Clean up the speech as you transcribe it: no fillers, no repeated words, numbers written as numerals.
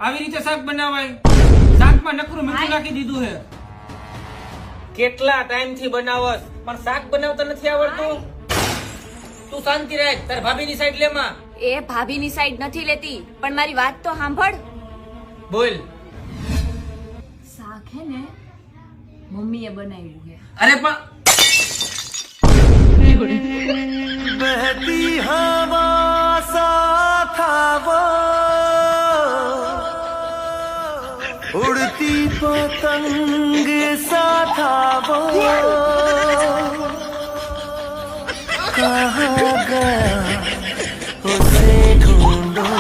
આવી રીતે શાક બનાવાય? શાકમાં નકરું મીઠું નાખી દીધું છે. કેટલા ટાઈમ થી બનાવસ પણ શાક બનાવતા નથી આવડતું. તું શાંતિ રાખ, તાર ભાભીની સાઈડ લે માં. એ ભાભીની સાઈડ નથી લેતી, પણ મારી વાત તો સાંભળ. બોલ. શાક હે ને મમ્મીએ બનાવ્યું છે. અરે પણ बहती हवा सा था वो, उड़ती पतंग सा था वो, कहाँ गया उसे ढूंढो.